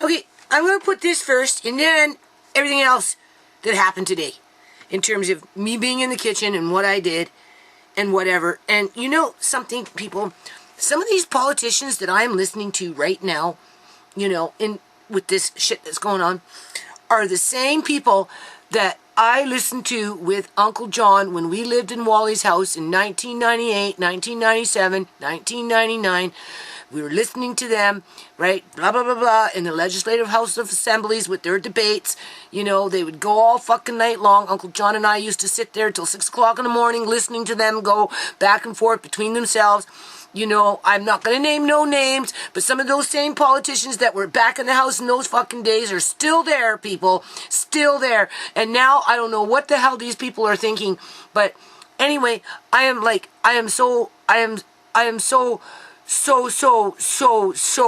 Okay, I'm going to put this first, and then everything else that happened today, in terms of me being in the kitchen and what I did, and whatever. And you know something, people? Some of these politicians that I'm listening to right now, you know, with this shit that's going on, are the same people that I listened to with Uncle John when we lived in Wally's house in 1998, 1997, 1999. We were listening to them, right, blah, blah, blah, blah, in the Legislative House of Assemblies with their debates. You know, they would go all fucking night long. Uncle John and I used to sit there till 6 o'clock in the morning listening to them go back and forth between themselves. You know, I'm not going to name no names, but some of those same politicians that were back in the house in those fucking days are still there, people. Still there. And now I don't know what the hell these people are thinking. But anyway, I am so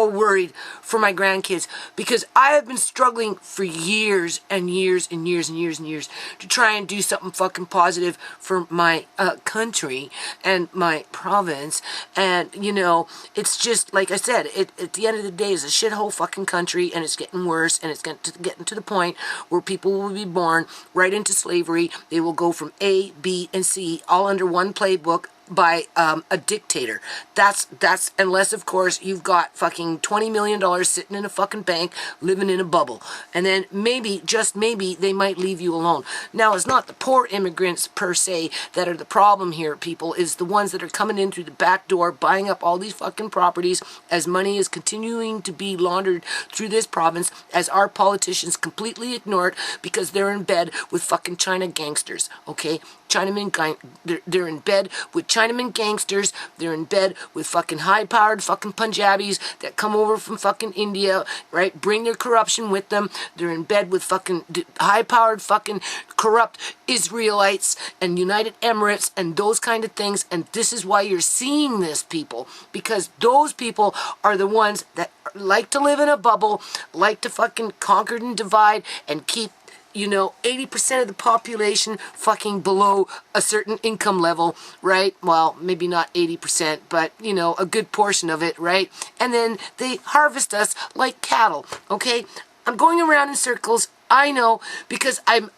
worried for my grandkids, because I have been struggling for years and years and years and years and years to try and do something fucking positive for my country and my province. And you know, it's just like I said, at the end of the day, it's a shithole fucking country, and it's getting worse, and it's getting to the point where people will be born right into slavery. They will go from A, B, and C all under one playbook by a dictator. That's unless of course you've got fucking $20 million sitting in a fucking bank, living in a bubble, and then maybe, just maybe, they might leave you alone. Now, it's not the poor immigrants per se that are the problem here, people. It's the ones that are coming in through the back door, buying up all these fucking properties as money is continuing to be laundered through this province, as our politicians completely ignore it because they're in bed with fucking China gangsters, okay? They're in bed with Chinaman gangsters. They're in bed with fucking high-powered fucking Punjabis that come over from fucking India, right? Bring their corruption with them. They're in bed with fucking high-powered fucking corrupt Israelites and United Emirates and those kind of things. And this is why you're seeing this, people, because those people are the ones that like to live in a bubble, like to fucking conquer and divide and keep, you know, 80% of the population fucking below a certain income level, right? Well, maybe not 80%, but, you know, a good portion of it, right? And then they harvest us like cattle, okay? I'm going around in circles, I know, because I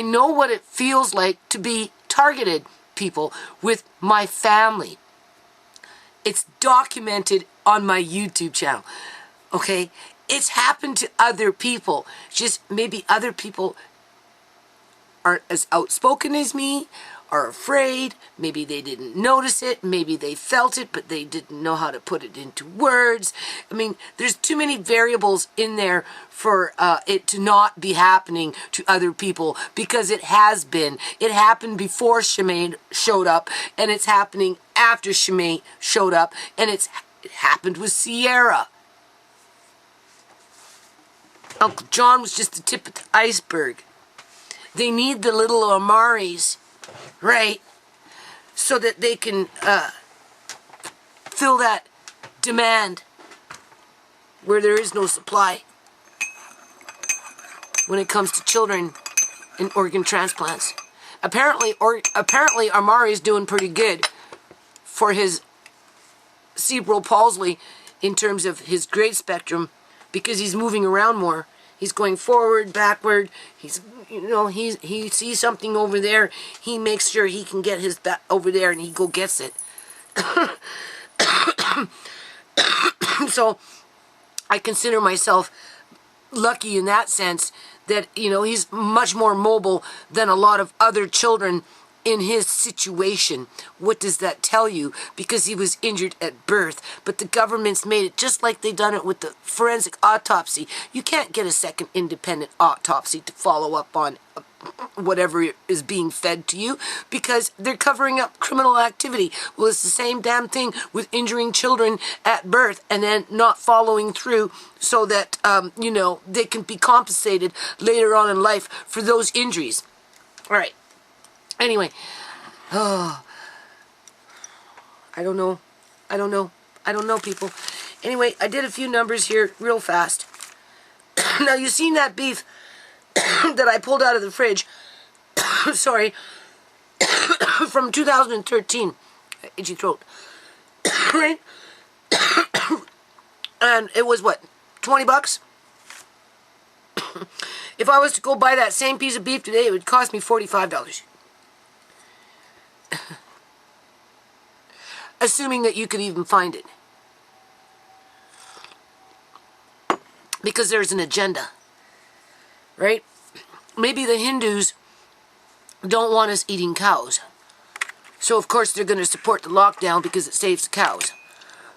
know what it feels like to be targeted, people, with my family. It's documented on my YouTube channel, okay? It's happened to other people. Just maybe other people aren't as outspoken as me, are afraid. Maybe they didn't notice it. Maybe they felt it, but they didn't know how to put it into words. I mean, there's too many variables in there for it to not be happening to other people, because it has been. It happened before Shemaine showed up, and it's happening after Shemaine showed up, and it happened with Sierra. Uncle John was just the tip of the iceberg. They need the little Amaris, right, so that they can fill that demand where there is no supply when it comes to children in organ transplants. Apparently Amari is doing pretty good for his cerebral palsy in terms of his grade spectrum, because he's moving around more. He's going forward, backward. He's, you know, he sees something over there. He makes sure he can get his back over there, and he go gets it. So I consider myself lucky in that sense that, you know, he's much more mobile than a lot of other children in his situation. What does that tell you? Because he was injured at birth, but the government's made it just like they done it with the forensic autopsy. You can't get a second independent autopsy to follow up on whatever is being fed to you, because they're covering up criminal activity. Well, it's the same damn thing with injuring children at birth and then not following through so that, you know, they can be compensated later on in life for those injuries. All right. Anyway, I don't know, people. Anyway, I did a few numbers here real fast. Now, you seen that beef that I pulled out of the fridge, sorry, from 2013, itchy throat, right? And it was what, 20 bucks. If I was to go buy that same piece of beef today, it would cost me $45. Assuming that you could even find it. Because there's an agenda. Right? Maybe the Hindus don't want us eating cows. So of course they're going to support the lockdown because it saves the cows.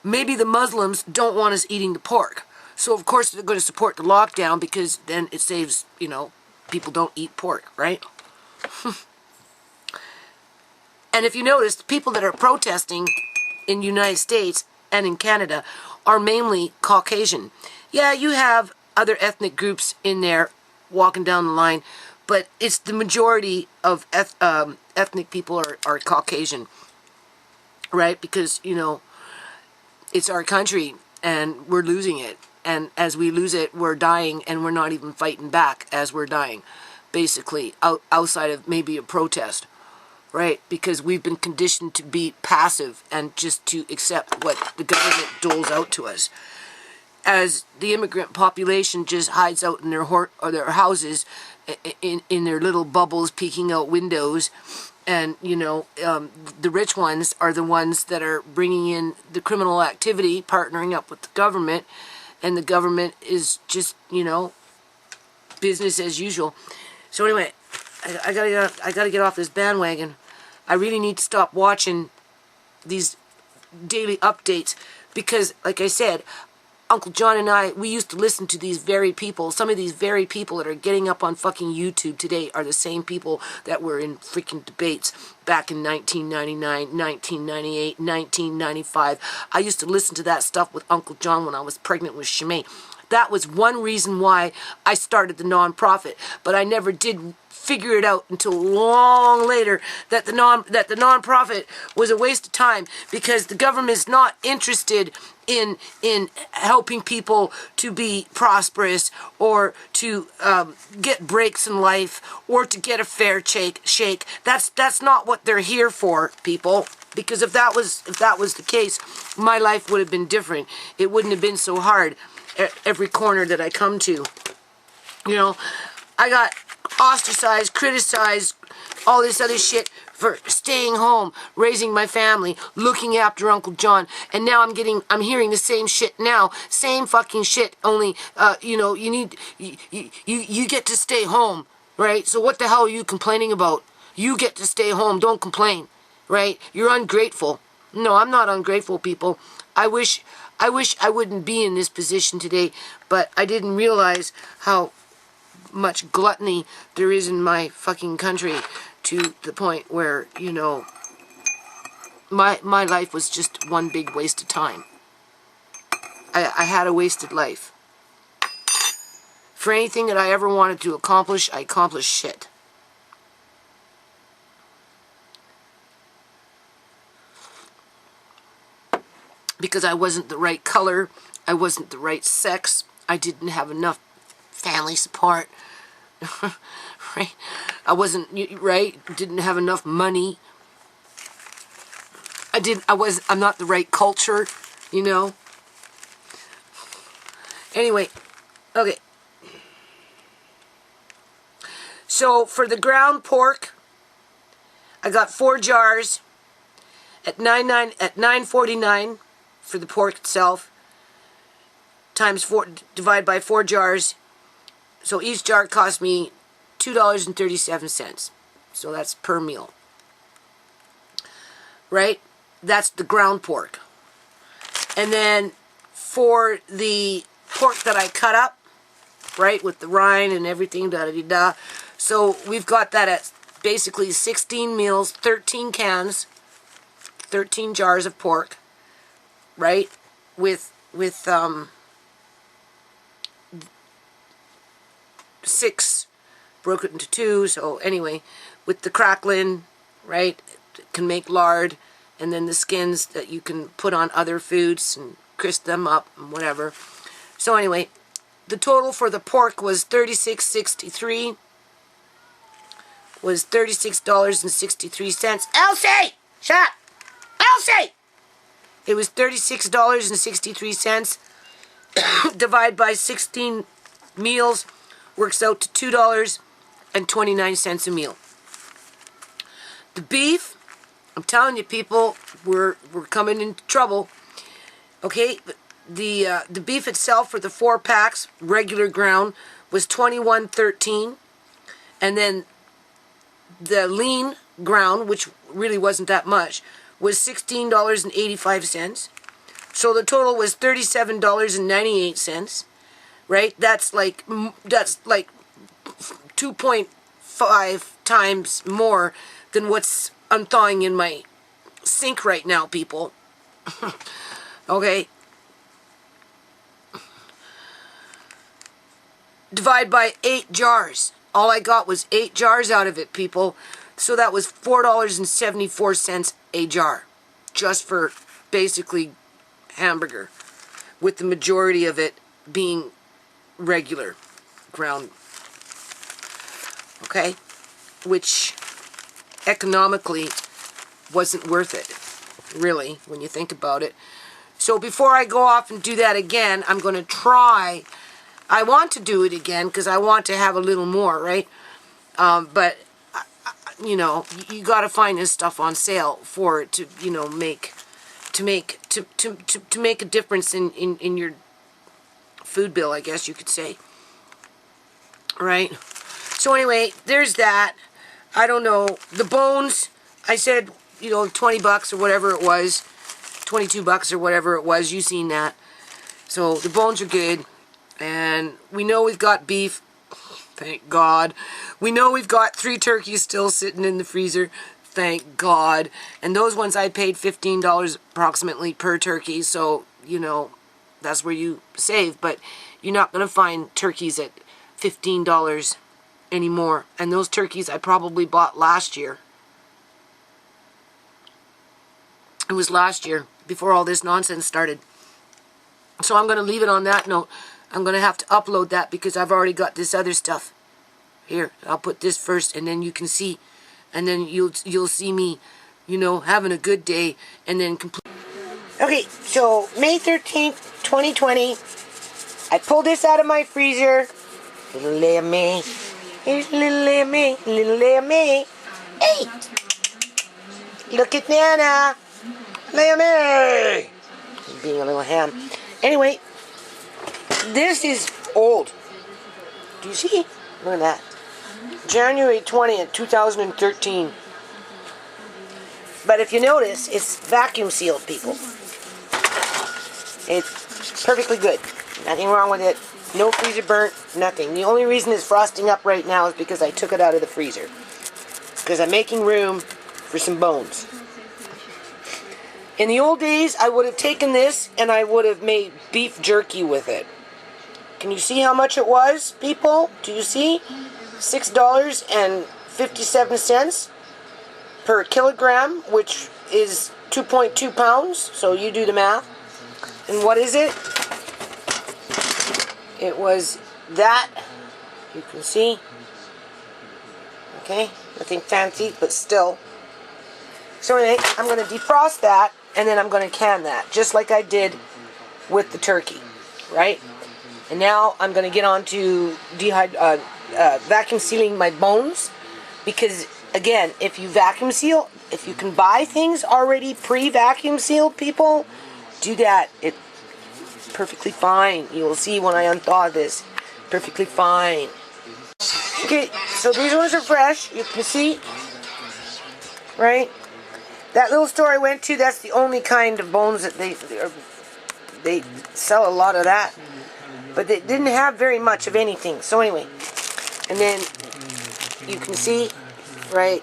Maybe the Muslims don't want us eating the pork. So of course they're going to support the lockdown because then it saves, you know, people don't eat pork, right? And if you notice, the people that are protesting in the United States and in Canada are mainly Caucasian. Yeah, you have other ethnic groups in there walking down the line, but it's the majority of ethnic people are Caucasian, right? Because, you know, it's our country and we're losing it. And as we lose it, we're dying, and we're not even fighting back as we're dying, basically, outside of maybe a protest, right? Because we've been conditioned to be passive and just to accept what the government doles out to us. As the immigrant population just hides out in their houses, in their little bubbles, peeking out windows, and, you know, the rich ones are the ones that are bringing in the criminal activity, partnering up with the government, and the government is just, you know, business as usual. So anyway, I gotta get off this bandwagon. I really need to stop watching these daily updates because, like I said, Uncle John and I, we used to listen to these very people. Some of these very people that are getting up on fucking YouTube today are the same people that were in freaking debates back in 1999, 1998, 1995. I used to listen to that stuff with Uncle John when I was pregnant with Shimei. That was one reason why I started the nonprofit, but I never did figure it out until long later that the nonprofit was a waste of time because the government is not interested in helping people to be prosperous or to get breaks in life or to get a fair shake. That's not what they're here for, people. Because if that was the case, my life would have been different. It wouldn't have been so hard at every corner that I come to. You know, I got ostracized, criticized, all this other shit for staying home, raising my family, looking after Uncle John, and now I'm hearing the same shit now, same fucking shit, only, you know, you get to stay home, right? So what the hell are you complaining about? You get to stay home, don't complain, right? You're ungrateful. No, I'm not ungrateful, people. I wish I wouldn't be in this position today, but I didn't realize how much gluttony there is in my fucking country to the point where, you know, my life was just one big waste of time. I had a wasted life. For anything that I ever wanted to accomplish, I accomplished shit. Because I wasn't the right color, I wasn't the right sex, I didn't have enough family support, right? I wasn't, right? Didn't have enough money. I'm not the right culture, you know? Anyway, okay. So for the ground pork, I got 4 jars at $9.49 for the pork itself. Times 4, divide by 4 jars. So each jar cost me $2.37. So that's per meal. Right? That's the ground pork. And then for the pork that I cut up, right, with the rind and everything, da-da-da-da. So we've got that at basically 16 meals, 13 cans, 13 jars of pork, right? With 6 broke it into 2. So anyway, with the crackling, right, it can make lard, and then the skins that you can put on other foods and crisp them up and whatever. So anyway, the total for the pork was $36.63. Was $36.63. Elsie! Shut up! Elsie! It was $36.63. divide by 16 meals, works out to $2.29 a meal. The beef, I'm telling you people, we're coming into trouble. Okay, the beef itself for the 4 packs, regular ground, was $21.13, and then the lean ground, which really wasn't that much, was $16.85. So the total was $37.98. Right? That's like 2.5 times more than what's unthawing in my sink right now, people. Okay. Divide by 8 jars. All I got was 8 jars out of it, people. So that was $4.74 a jar. Just for basically hamburger. With the majority of it being regular ground. Okay? Which economically wasn't worth it. Really, when you think about it. So before I go off and do that again, I'm going to try. I want to do it again because I want to have a little more, right? But you know, you got to find this stuff on sale for it to, you know, make a difference in your food bill, I guess you could say. Right? So anyway, there's that. I don't know. The bones, I said, you know, $20 or whatever it was. $22 or whatever it was. You seen that. So the bones are good. And we know we've got beef. Thank God. We know we've got 3 turkeys still sitting in the freezer. Thank God. And those ones I paid $15 approximately per turkey. So, you know, that's where you save. But you're not going to find turkeys at $15 anymore. And those turkeys I probably bought last year. It was last year, before all this nonsense started. So I'm going to leave it on that note. I'm going to have to upload that because I've already got this other stuff. Here, I'll put this first and then you can see. And then you'll see me, you know, having a good day and then complete. Okay, so May 13th, 2020. I pulled this out of my freezer. Little Lemmy. Here's little Lemmy. Little Lemmy. Hey! Look at Nana. Lemmy! Being a little ham. Anyway, this is old. Do you see? Look at that. January 20th, 2013. But if you notice, it's vacuum sealed, people. It's perfectly good. Nothing wrong with it. No freezer burnt. Nothing. The only reason it's frosting up right now is because I took it out of the freezer. Because I'm making room for some bones. In the old days, I would have taken this and I would have made beef jerky with it. Can you see how much it was, people? Do you see? $6.57 per kilogram, which is 2.2 pounds. So you do the math. And what is it? It was that. You can see. Okay, nothing fancy, but still. So anyway, I'm going to defrost that, and then I'm going to can that, just like I did with the turkey, right? And now I'm going to get on to vacuum sealing my bones, because again, if you vacuum seal, if you can buy things already pre-vacuum sealed, people, do that. It's perfectly fine. You will see when I unthaw this. Perfectly fine. Okay, so these ones are fresh. You can see, right? That little store I went to, that's the only kind of bones that they sell a lot of that. But they didn't have very much of anything. So anyway, and then you can see, right?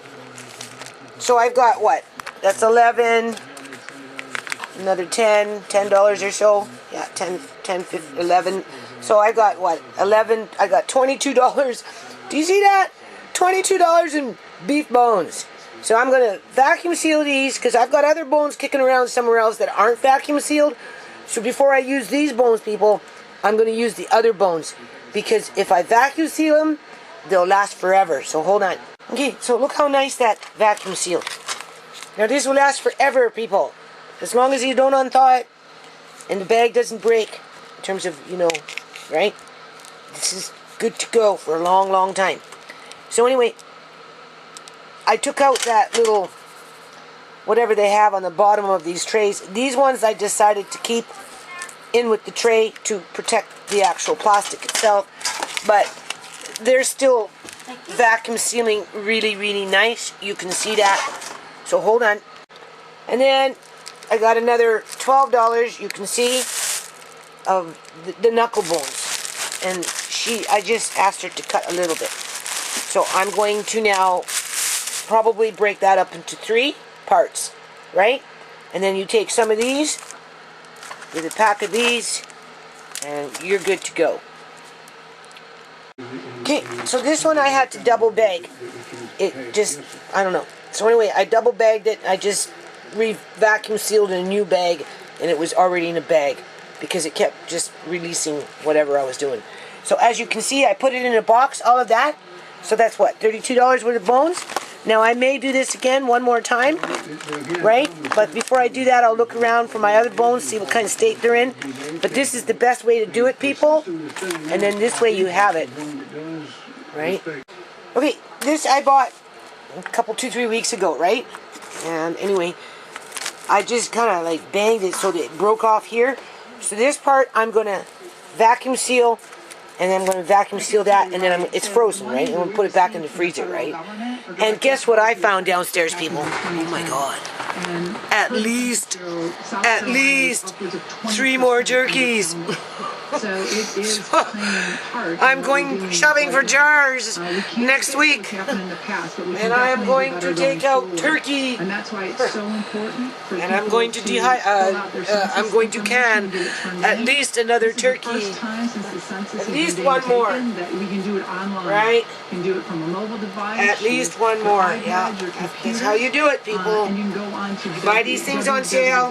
So I've got what? That's 11, another $10 or so. Yeah, 10, 15, 11. So I got what? 11, I got $22. Do you see that? $22 in beef bones. So I'm going to vacuum seal these because I've got other bones kicking around somewhere else that aren't vacuum sealed. So before I use these bones, people, I'm going to use the other bones. Because if I vacuum seal them, they'll last forever. So hold on. Okay, so look how nice that vacuum sealed. Now this will last forever, people. As long as you don't unthaw it and the bag doesn't break. in terms of, you know, right? This is good to go for a long, long time. So anyway, I took out that little, whatever they have on the bottom of these trays. These ones I decided to keep in with the tray to protect the actual plastic itself. But they're still vacuum sealing really, really nice. You can see that. So hold on. And then I got another $12, you can see, of the knuckle bones. And I just asked her to cut a little bit. So I'm going to now probably break that up into 3 parts, right? And then you take some of these with a pack of these, and you're good to go. Okay, so this one I had to double bag. It just, I don't know. So anyway, I double bagged it. I just vacuum sealed in a new bag, and it was already in a bag because it kept just releasing whatever I was doing. So as you can see, I put it in a box, all of that. So that's what, $32 worth of bones? Now I may do this again one more time, right? But before I do that, I'll look around for my other bones, see what kind of state they're in. But this is the best way to do it, people. And then this way you have it, right? Okay, this I bought a couple, 2-3 weeks ago, right? And anyway, I just kind of like banged it so that it broke off here. So this part I'm going to vacuum seal, and then I'm going to vacuum seal that, and then it's frozen, right? I'm going to put it back in the freezer, right? And guess what I found downstairs, people? Oh my God. At least 3 more turkeys. So it is I'm going shopping for jars next week, and I am going to take out turkey, and that's why it's so important. And I'm going to I'm going to can at least another turkey, at least one more. We can do it online. Right? You can do it from a mobile device. At least one more. Yeah, that's how you do it, people. And you can go on to buy these things on sale,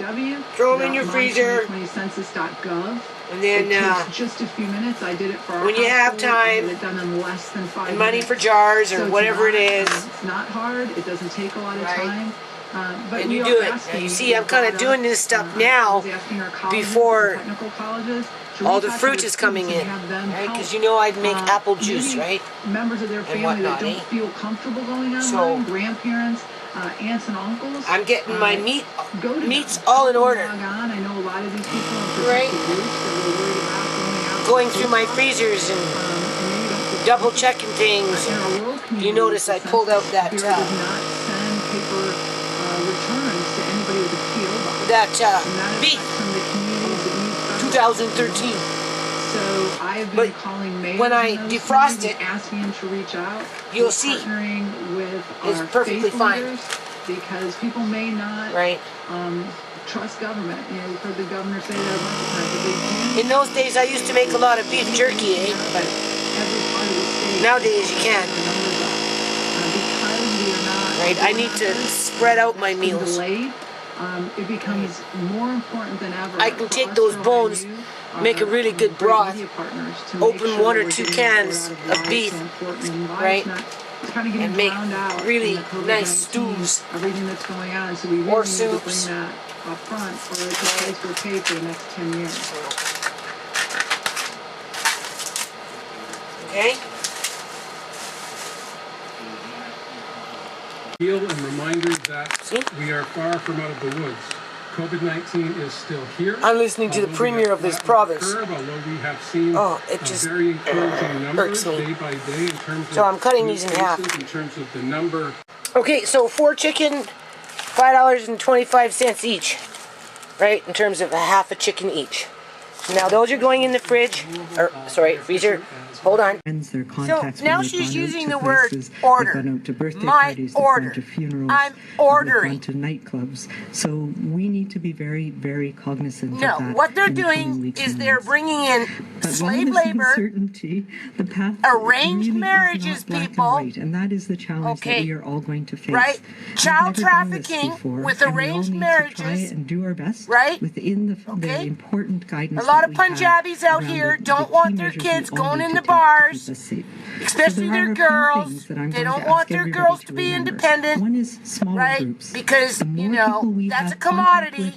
throw them in your freezer. Census.gov. And then, it takes just a few minutes. I did it for when you have time, it done in less than 5 and minutes. money for jars or whatever it is. It's not hard. It doesn't take a lot of time. But and you do it. Now you see, I'm kind of doing this stuff now before all the fruit is coming in, right? Because you know I'd make apple juice, right? Members of their family that don't feel comfortable going online, grandparents, aunts and uncles. I'm getting my meats all in order. I know a lot of these people right? Going through my freezers and double checking things. You notice I pulled out that beef, 2013. So I've been calling mayors when I defrost it, asking them to reach out. You'll see it's perfectly fine. Because people may not trust government. You know, you've heard the governor say that a bunch of times. But in those days, I used to make a lot of beef jerky, eh? But every part of the state nowadays you can't. Because we are not. Right, I need to spread out my meals. Delayed, it becomes more important than ever. I can take those bones, make a really good broth, open 1 or 2 cans of beef, right? And make really nice stews or soups. Up front, or it's a place we'll pay for the next 10 years. Okay. And reminders that we are far from out of the woods. COVID-19 is still here. I'm listening to the premier of this province. Although we have seen it just very encouraging numbers irks me. day by day in terms so of I'm cutting these in half. In terms of the number. Okay, so 4 chicken, $5.25 each, right? In terms of a half a chicken each. Now those are going in the fridge, or sorry, freezer. Hold on. So now she's using the word order. My order. I'm ordering. To nightclubs. So we need to be very, very cognizant of that. No, what they're doing is they're bringing in slave labor, arranged marriages, people. And that is the challenge that we are all going to face. Right? Child trafficking with arranged marriages. And do our best. Right? Within the important guidance. A lot of Punjabis out here don't want their kids going in the bars, especially their girls. They don't want their girls to be independent, right? Because, you know, that's a commodity.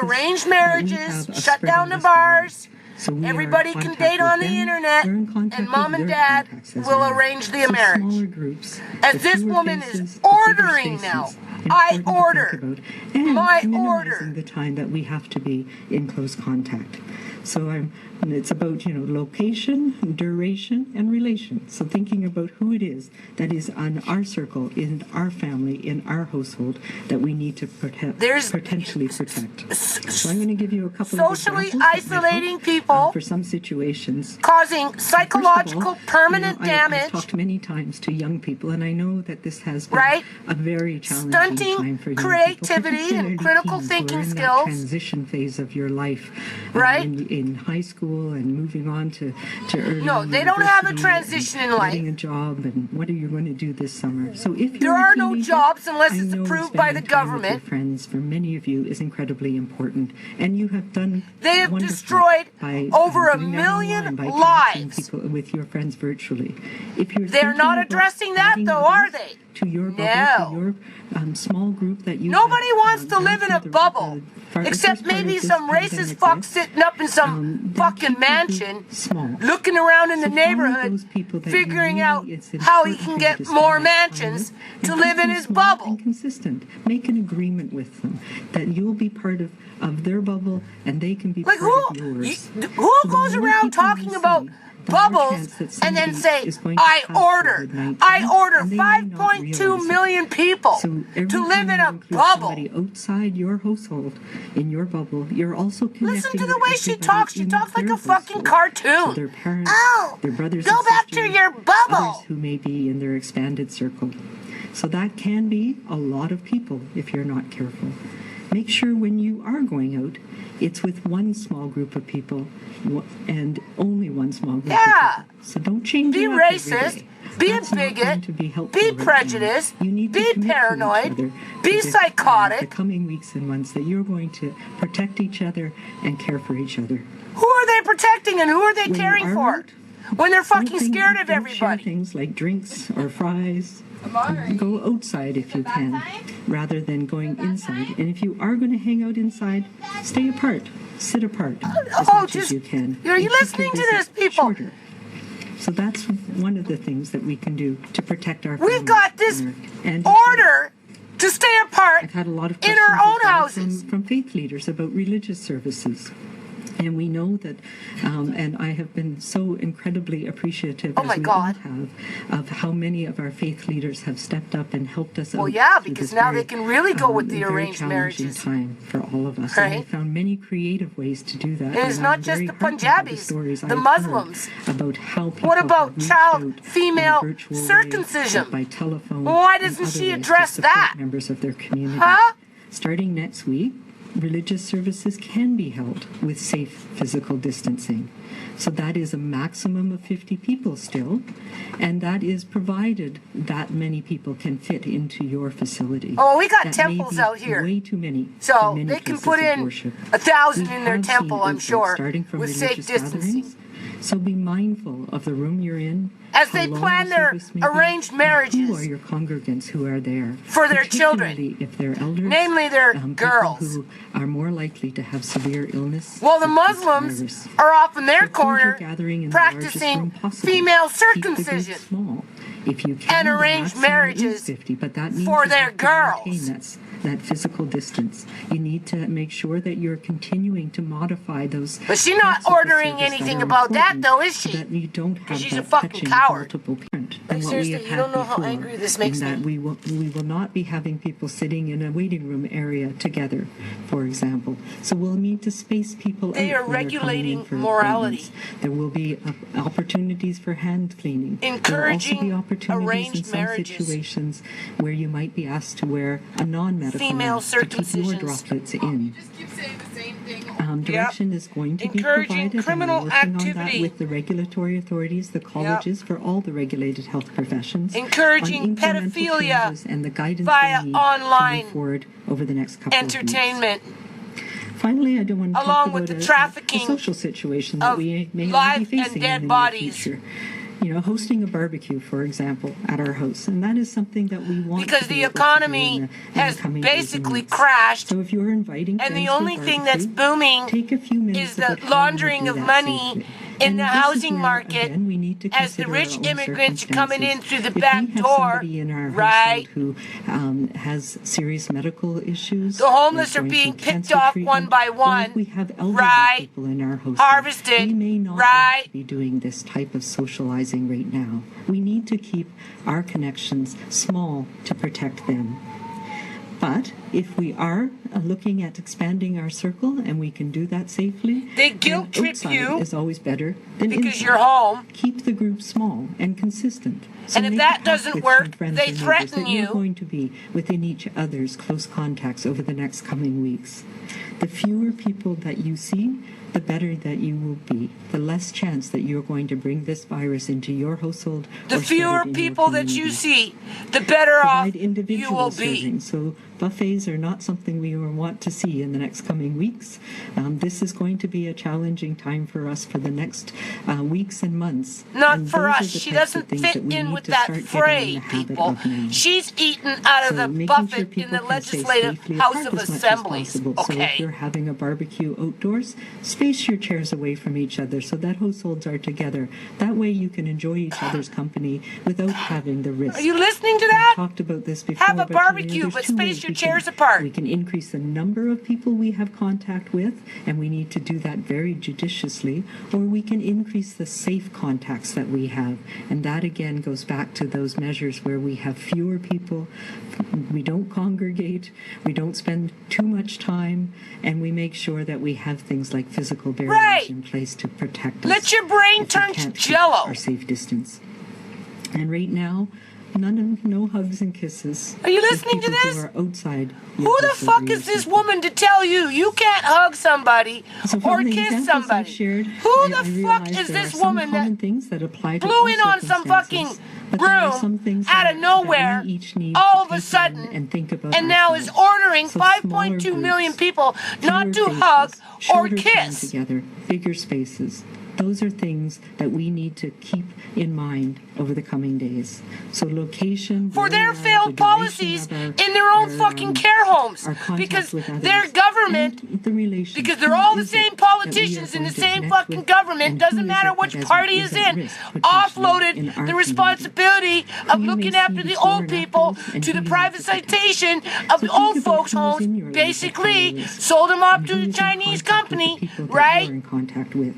Arranged marriages, shut down the bars, So we are Everybody in can contact date with on the them. internet, We're in contact and with mom and their dad contacts as will well. arrange the So marriage. smaller groups, As the this fewer woman faces, is the bigger ordering spaces. now. Important I to order. think about. And My minimizing order. the time that we have to be in close contact. So it's about, location, duration, and relation. So thinking about who it is that is on our circle, in our family, in our household, that we need to potentially protect. So I'm going to give you a couple of Socially examples that might isolating help, people for some situations. causing psychological permanent I've damage. talked many times to young people, and I know that this has been Right? a very challenging Stunting time for young creativity people, and particularly critical teens thinking who are in skills. that transition phase of your life, Right? in high school and moving on to early No, they don't have a university transition and in life. getting a job, and what are you going to do this summer? So if There you're are a no teenager, jobs unless I it's know approved by the spending time with your government. friends, for many of you, is incredibly important, and you have done They have wonderfully destroyed by, over a doing that million online, by connecting lives. people with your friends virtually. If you're They're not thinking about addressing that, adding though, are others they? to your bubble, No. to your small group that you Nobody have, wants to gone live in a through bubble, the except first part of maybe this some racist pandemic fuck with. sitting up in some Then fucking keep the group mansion, small. looking around in So the find neighborhood, those people that figuring you out really, it's how he important can for you get to spend more that time mansions with, to and live keep in them his small bubble. and consistent. Make an agreement with them that you'll be part of their bubble and they can be Like part who? of yours. Who So the goes more around people you talking about see, the more bubbles chance that and then somebody say, is going to I have order COVID-19, and they may not 5.2 realize it. million people So every to live time in you a include bubble. somebody outside your household, in your bubble, you're also connecting Listen to the with way she everybody talks. She in talks like their a fucking household. So cartoon. their parents, Oh, their brothers go and back sisters, to your others bubble. who may be in their expanded circle. So that can be a lot of people if you're not careful. Make sure when you are going out, it's with one small group of people and only one small group Yeah. of people. So don't change Be it up every racist, day. be a That's not going bigot, to be helpful be right now. prejudiced, You need to be commit to each paranoid, other be for the psychotic. coming weeks and months that you're going to protect each other and care for each other. Who are they protecting and who are they When you caring are for? out, When they're don't fucking think- scared of don't everybody. Share things like drinks or fries. Go outside if you can, rather than going inside. And if you are going to hang out inside, stay apart, sit apart as much as you can. Are you And keep listening your to this, visits people? shorter. So that's one of the things that we can do to protect our We've families got this and order to stay apart I've had a lot of in questions our as own well houses. from faith leaders about religious services. And we know that, and I have been so incredibly appreciative, Oh as my we God. all have, of how many of our faith leaders have stepped up and helped us out. Well, yeah, through because this now very, they can really go with the very arranged challenging marriages. time for all of us. And Right? we found many creative ways to do that. And it's I'm not just very the heartened by Punjabis, stories the I've heard Muslims. about how people What about have reached child out in a female virtual way, circumcision? by telephone. Well, why and doesn't other she ways to address support that? members of their community. Huh? Starting next week, religious services can be held with safe physical distancing. So that is a maximum of 50 people still, and that is provided that many people can fit into your facility. Oh, we got That temples may be out here. Way too many. So for many they can places put of in worship. 1,000 We in their have temple, seen I'm outbreaks sure, starting from with safe religious distancing. gatherings. So be mindful of the room you're in, As how they long plan the their service may be, arranged and marriages. Who are your congregants who are there? For their children. Particularly if they're elders. Namely, their people girls. who are more likely to have severe illness. Well, the with this Muslims virus. are off in their So hold your corner gathering in the largest room practicing possible. female Keep the group circumcision small. If you can, and the arranged maximum is marriages 50, but that means for you their have to maintain girls. that physical distance. You need to make sure that you're continuing to modify those. But she's not parts of the ordering service anything that are about that, important though, is so she? that you don't have she's a that fucking touching coward. multiple parent Like, than what we seriously, have you had don't know how before, angry this makes in that me. we will not be having people sitting in a waiting room area together, for example. So we'll need to space people They out are when they're coming in regulating for morality. appointments. There will be opportunities for hand cleaning. There will also Encouraging be opportunities in arranged some marriages. situations where you might be asked to wear a non-medical Female mask to keep your circumcisions. droplets in. Just keep saying the same thing. Direction is going to be Encouraging provided, criminal and we're working on activity. that with the regulatory authorities, the colleges, for all the regulated health professions. Encouraging on incremental pedophilia changes and the guidance via they need online to move forward over the next couple of entertainment. weeks. Finally, I don't want to Along talk with about the a trafficking social situation that of we may live be and facing dead in the bodies. near future. hosting a barbecue, for example, at our house. And that is something that we want because to be the able to economy do in has the coming days and basically weeks. crashed. So if you're inviting And the friends to a only thing barbecue, that's booming take a few minutes is the about how you laundering do of that money safely. in And the this is housing where, market again, we need to as the consider rich our own immigrants are coming in circumstances. through the If back we have door, somebody in our right? household who has serious medical issues, The homeless or are going being through picked cancer off treatment, one by or one, if we have elderly right? people in our household, Harvested, we may not right? want to be doing this type of socializing right now. We need to keep our connections small to protect them. But if we are looking at expanding our circle and we can do that safely, They guilt then trip outside you is always better than because inside. you're home. Keep the group small and consistent. So And if make that a pact doesn't with work, some friends they or neighbors threaten that you're you. going to be within each other's close contacts over the next coming weeks. The fewer people that you see, the better that you will be. The less chance that you're going to bring this virus into your household. The or spread fewer it in your people that you community. see, the better off Provide you individual will be. serving. So buffets are not something we want to see in the next coming weeks. This is going to be a challenging time for us for the next weeks and months. Not And for those are us. the She types of doesn't things fit that we in need with to that start getting in fray, the habit people. of now. She's eaten out of So the making buffet sure in people the can stay Legislative safely House apart of as much as Assemblies. possible. So if Okay. you're having a barbecue outdoors, space your chairs away from each other so that households are together. That way you can enjoy each other's company without having the risk. Are you listening to I've that? talked about this before. Have a but, barbecue, there's but two space ways your we chairs can, apart. We can increase the number of people we have contact with, and we need to do that very judiciously, or we can increase the safe contacts that we have. And that again goes back to those measures where we have fewer people, we don't congregate, we don't spend too much time, and we make sure that we have things like physical barriers Right. in place to protect us. Let your brain if we turn to can't keep jello. our safe distance. And right now, no hugs and kisses. Are you with listening to people this? Who are outside Who your the household fuck or is this your woman to tell you you can't hug somebody So or from the kiss examples I've somebody? shared, Who I the fuck realize is there this are some woman common that things that apply to blew all in on some fucking circumstances, but there are some room things out that, of nowhere that we each need all to of a take sudden in and think about and now is ourselves. ordering So 5.2 smaller million groups, people not fewer to faces, hug or shorter time kiss? together, bigger spaces. Those are things that we need to keep in mind over the coming days. So location, For where their we are, failed the duration policies of our- in their own our, fucking care homes our contact because with others, their government and the relations. because they're Who all the is same it that we are politicians in the going to same connect fucking with, government, and doesn't who is matter it which that party is is at in, risk potentially in offloaded our the community? responsibility of Who you looking may after see the before old and people afterwards, and to the who you need to protect. privatization of So the think old about folks' who is homes, in your life at basically high risk, sold them off and to who the is in Chinese contact with the company, people that right? you're in contact with.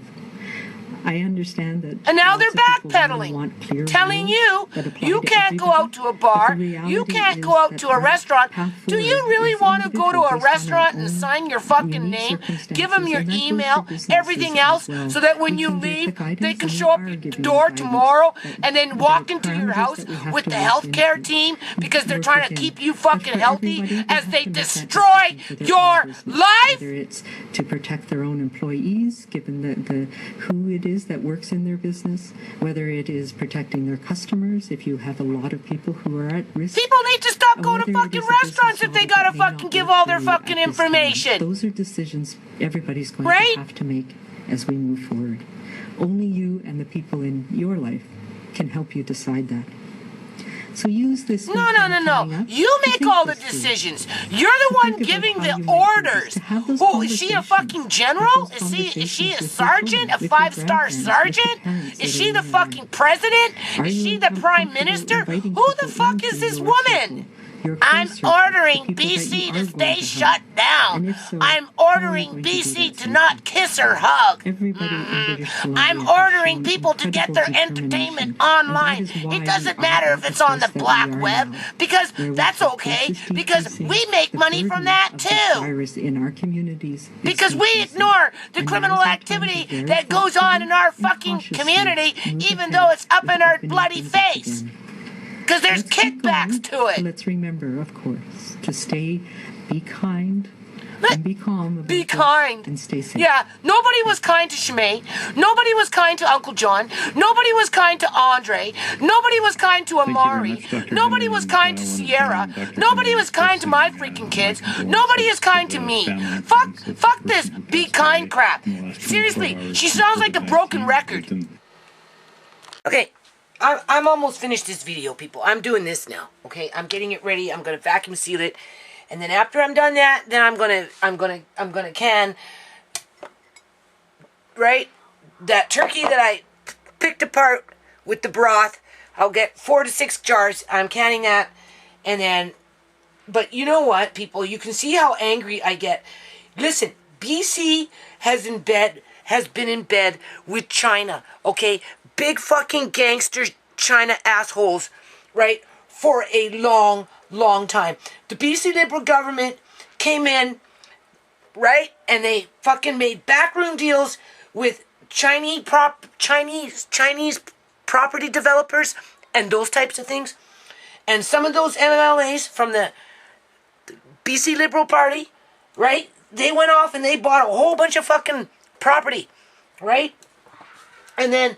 I understand that. And now lots they're of people backpedaling, want clear telling rules you that apply you to can't go everybody, out to a but bar, the you reality can't is go out that to a our restaurant. path Do you forward really is want to go to individual a based on our restaurant and own sign your fucking unique name, circumstances, give them your and that goes for email, businesses everything as else, well. so that when We you can give the leave, guidance, they can and we show up are at the giving door guidance, tomorrow but and then there walk are into your parameters house that we have with to the work healthcare into, team because they're work trying to within. keep you But fucking for healthy everybody, we as have they to make that destroy decision for their your own business, life. whether it's to protect their own employees, given the who it is that works in their business, whether it is protecting their customers, if you have a lot of people who are at risk. People need to stop going to whether it fucking is a business restaurants if they model gotta that may fucking not give work all for their you fucking at this time. information. Those are decisions everybody's going Right? to have to make as we move forward. Only you and the people in your life can help you decide that. So use this. No. weekend coming up You to make think all the this through. decisions. You're the To one think about giving how the you might do this, orders. to have those Who is she? A conversations, fucking have general? those Is she a conversations with your sergeant? children, A with your 5-star grandparents, with the sergeant? parents that Is are she in the your fucking life. president? Are Is you she the prime comfortable minister? inviting Who the people fuck into is this your woman? circle, your I'm close circle, the ordering people that you BC are to going stay to shut help? down. And if so, I'm how are you ordering going to do BC that to not safely? kiss or hug. Everybody in British Columbia I'm has ordering shown people to get incredible their determination, entertainment and that online. is why It doesn't we are matter at if the it's on the place that we black are web now, because where we that's have okay closely because decreasing we make the money from burden that of this too. virus in our communities is Because we decreasing. ignore the And criminal now is our time to activity very that goes on in our thoughtfully and fucking cautiously community, move even ahead though it's up with in our opening bloody things up face. again. Because there's Let's keep kickbacks going, to but it. let's remember, of course, to be kind and be calm about Be this kind. and stay safe. Yeah, nobody was kind to Shimei. Nobody was kind to Uncle John. Nobody was kind to Andre. Nobody was kind to Amari. Nobody was kind to Sierra. Nobody was kind to my freaking kids. Nobody is kind to me. Fuck this be kind crap. Seriously, she sounds like a broken record. Okay, I'm almost finished this video, people. I'm doing this now, okay? I'm getting it ready. I'm gonna vacuum seal it, and then after I'm done that, then I'm gonna can, right, that turkey that I picked apart with the broth. I'll get 4 to 6 jars. I'm canning that, and then. But you know what, people? You can see how angry I get. Listen, BC has been in bed with China, okay? Big fucking gangster China assholes, right? For a long, long time. The BC Liberal government came in, right? And they fucking made backroom deals with Chinese property developers and those types of things. And some of those MLAs from the BC Liberal Party, right? They went off and they bought a whole bunch of fucking property, right? And then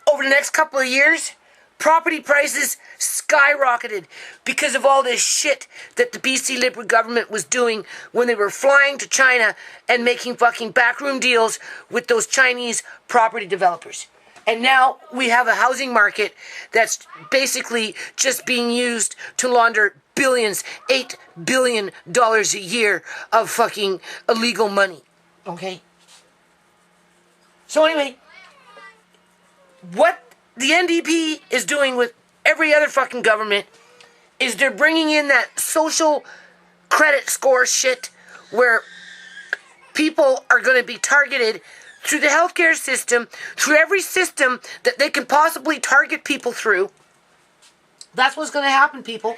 over the next couple of years, property prices skyrocketed because of all this shit that the BC Liberal government was doing when they were flying to China and making fucking backroom deals with those Chinese property developers. And now we have a housing market that's basically just being used to launder billions, $8 billion a year of fucking illegal money. Okay? So anyway, what the NDP is doing with every other fucking government is they're bringing in that social credit score shit where people are going to be targeted through the healthcare system, through every system that they can possibly target people through. That's what's going to happen, people.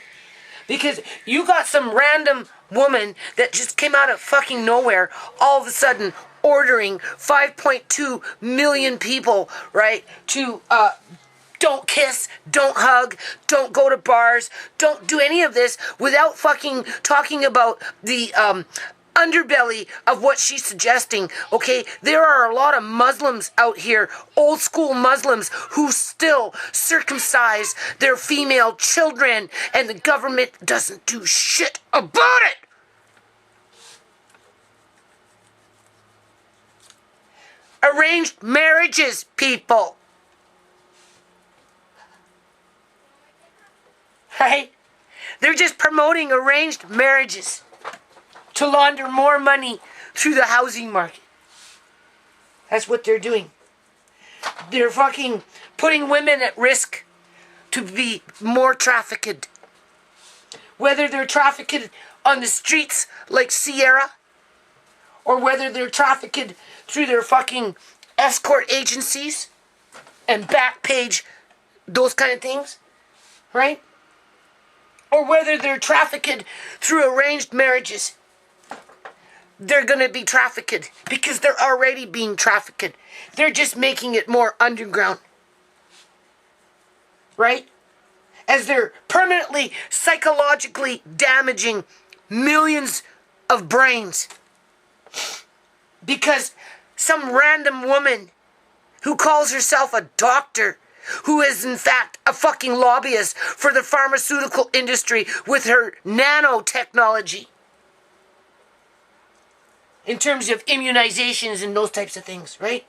Because you got some random woman that just came out of fucking nowhere, all of a sudden ordering 5.2 million people, right, to don't kiss, don't hug, don't go to bars, don't do any of this without fucking talking about the underbelly of what she's suggesting, okay? There are a lot of Muslims out here, old school Muslims, who still circumcise their female children, and the government doesn't do shit about it. Arranged marriages, people. Right? They're just promoting arranged marriages to launder more money through the housing market. That's what they're doing. They're fucking putting women at risk to be more trafficked. Whether they're trafficked on the streets like Sierra, or whether they're trafficked through their fucking escort agencies and Backpage, those kind of things, right? Or whether they're trafficked through arranged marriages. They're going to be trafficked because they're already being trafficked. They're just making it more underground. Right? As they're permanently, psychologically damaging millions of brains. Because some random woman who calls herself a doctor, who is in fact a fucking lobbyist for the pharmaceutical industry with her nanotechnology, in terms of immunizations and those types of things, right?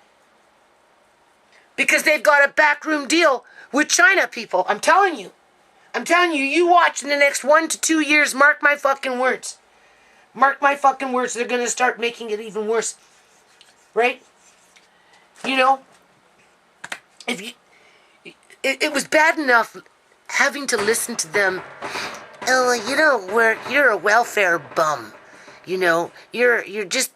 Because they've got a backroom deal with China, people. I'm telling you. You watch in the next 1 to 2 years, mark my fucking words. Mark my fucking words, they're going to start making it even worse. Right? You know, it was bad enough having to listen to them. Oh, you know, you're a welfare bum. You know, you're just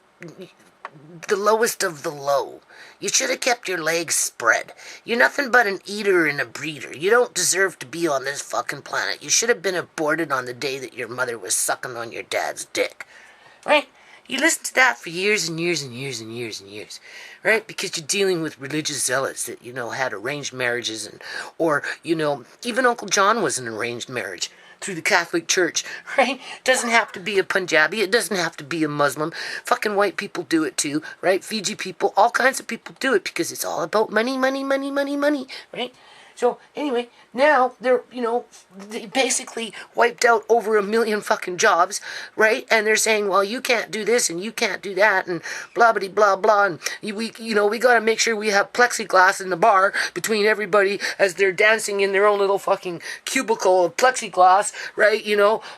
the lowest of the low. You should have kept your legs spread. You're nothing but an eater and a breeder. You don't deserve to be on this fucking planet. You should have been aborted on the day that your mother was sucking on your dad's dick. Right? You listen to that for years and years and years and years and years. Right? Because you're dealing with religious zealots that, you know, had arranged marriages or, you know, even Uncle John was an arranged marriage through the Catholic Church, right? It doesn't have to be a Punjabi. It doesn't have to be a Muslim. Fucking white people do it too, right? Fiji people, all kinds of people do it because it's all about money, money, money, money, money, right? So anyway, now they're, they basically wiped out over 1 million fucking jobs, right? And they're saying, well, you can't do this and you can't do that and blah, blah, blah, blah. And we got to make sure we have plexiglass in the bar between everybody as they're dancing in their own little fucking cubicle of plexiglass, right?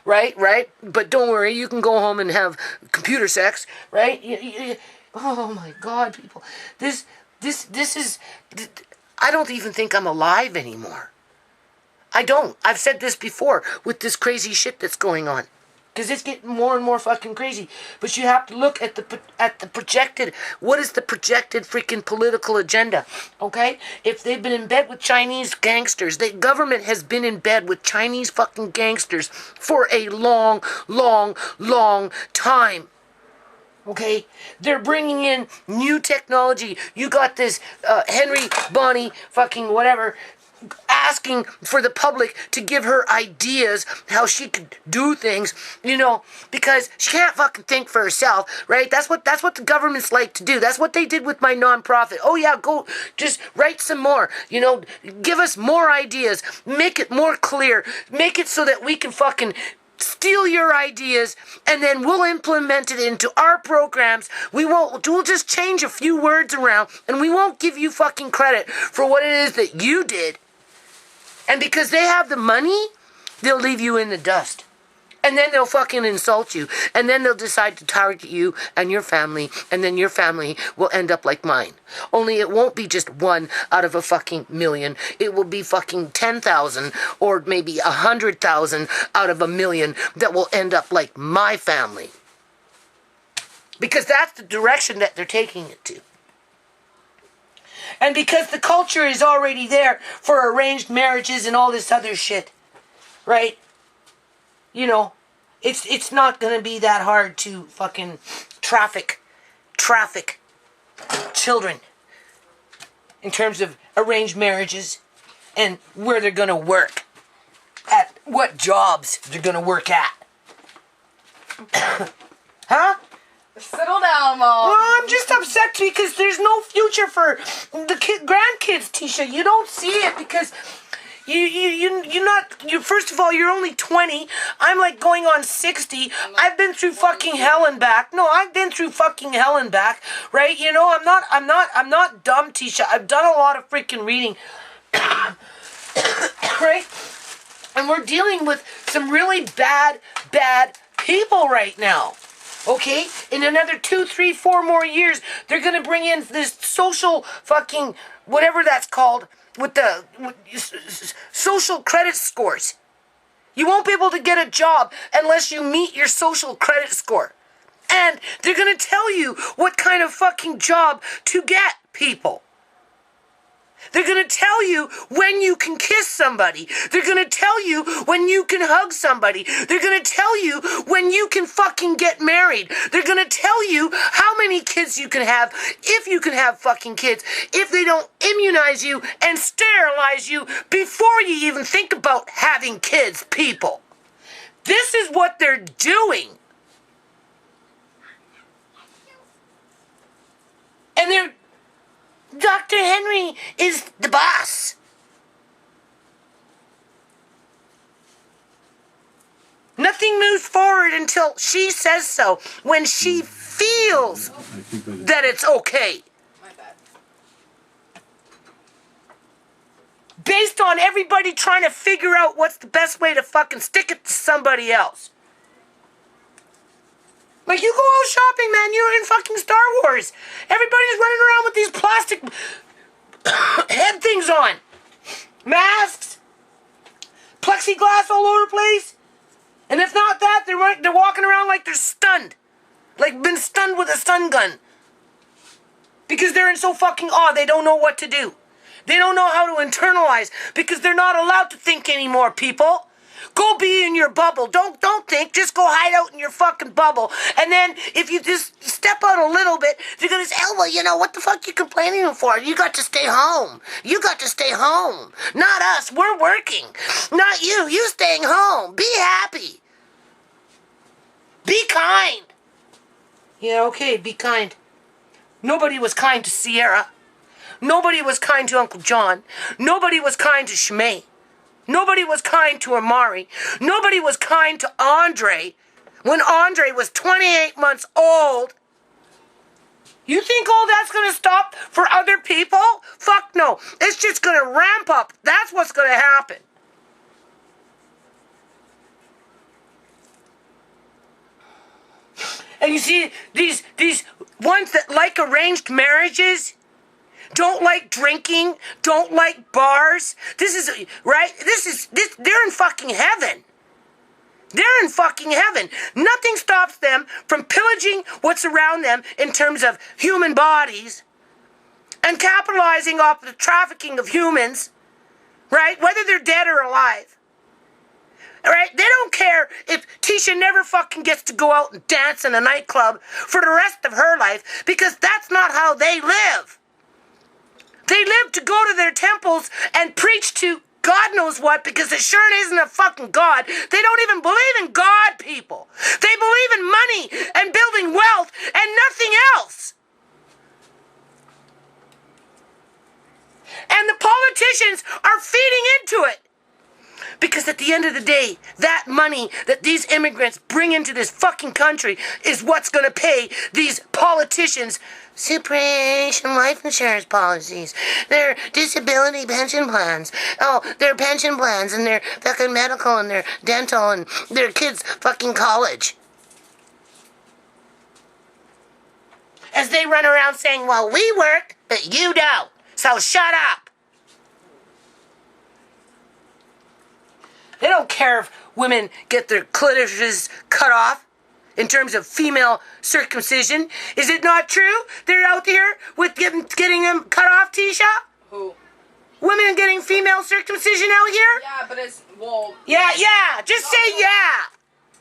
Right? But don't worry, you can go home and have computer sex, right? Oh my God, people. This is... I don't even think I'm alive anymore. I don't. I've said this before with this crazy shit that's going on. Because it's getting more and more fucking crazy. But you have to look at the projected... What is the projected freaking political agenda? Okay? If they've been in bed with Chinese gangsters, the government has been in bed with Chinese fucking gangsters for a long, long, long time. Okay, they're bringing in new technology. You got this Henry Bonnie fucking whatever asking for the public to give her ideas how she could do things, because she can't fucking think for herself, right? That's what the governments like to do. That's what they did with my nonprofit. Oh yeah, go just write some more, give us more ideas, make it more clear, make it so that we can fucking steal your ideas, and then we'll implement it into our programs. We'll just change a few words around, and we won't give you fucking credit for what it is that you did. And because they have the money, they'll leave you in the dust. And then they'll fucking insult you. And then they'll decide to target you and your family. And then your family will end up like mine. Only it won't be just 1 out of a fucking million. It will be fucking 10,000 or maybe 100,000 out of 1 million that will end up like my family. Because that's the direction that they're taking it to. And because the culture is already there for arranged marriages and all this other shit. Right? It's not going to be that hard to fucking traffic children in terms of arranged marriages and where they're going to work, at what jobs they're going to work at. Huh? Settle down, Mom. Well, I'm just upset because there's no future for the grandkids, Tisha. You don't see it because... You first of all, you're only 20. I'm like going on 60. I've been through fucking hell and back. No, I've been through fucking hell and back, right? I'm not dumb, Tisha. I've done a lot of freaking reading, right? And we're dealing with some really bad people right now. Okay? In another 2, 3, 4 more years, they're gonna bring in this social fucking whatever that's called. With social credit scores. You won't be able to get a job unless you meet your social credit score. And they're going to tell you what kind of fucking job to get, people. They're going to tell you when you can kiss somebody. They're going to tell you when you can hug somebody. They're going to tell you when you can fucking get married. They're going to tell you how many kids you can have, if you can have fucking kids, if they don't immunize you and sterilize you before you even think about having kids, people. This is what they're doing. And Dr. Henry is the boss. Nothing moves forward until she says so, when she feels that it's okay. My bad. Based on everybody trying to figure out what's the best way to fucking stick it to somebody else. Like, you go out shopping, man, you're in fucking Star Wars. Everybody's running around with these plastic head things on. Masks. Plexiglass all over the place. And if not that, they're walking around like they're stunned. Like, been stunned with a stun gun. Because they're in so fucking awe, they don't know what to do. They don't know how to internalize, because they're not allowed to think anymore, people. Go be in your bubble. Don't think. Just go hide out in your fucking bubble. And then if you just step out a little bit, they're going to say, oh, well, what the fuck you complaining for? You got to stay home. You got to stay home. Not us. We're working. Not you. You staying home. Be happy. Be kind. Yeah, okay, be kind. Nobody was kind to Sierra. Nobody was kind to Uncle John. Nobody was kind to Shmei. Nobody was kind to Amari. Nobody was kind to Andre when Andre was 28 months old. You think all that's going to stop for other people? Fuck no. It's just going to ramp up. That's what's going to happen. And you see, these ones that like arranged marriages, don't like drinking, don't like bars. This is, right? They're in fucking heaven. They're in fucking heaven. Nothing stops them from pillaging what's around them in terms of human bodies and capitalizing off the trafficking of humans, right? Whether they're dead or alive. All right? They don't care if Tisha never fucking gets to go out and dance in a nightclub for the rest of her life, because that's not how they live. They live to go to their temples and preach to God knows what, because it sure isn't a fucking God. They don't even believe in God, people. They believe in money and building wealth and nothing else. And the politicians are feeding into it. Because at the end of the day, that money that these immigrants bring into this fucking country is what's going to pay these politicians superannuation life insurance policies, their disability pension plans, their pension plans, and their fucking medical and their dental and their kids' fucking college. As they run around saying, well, we work, but you don't, so shut up. They don't care if women get their clitoris cut off in terms of female circumcision. Is it not true? They're out here with getting them cut off, Tisha? Who? Women getting female circumcision out here? Yeah, but it's, well... Yeah. Just say yeah.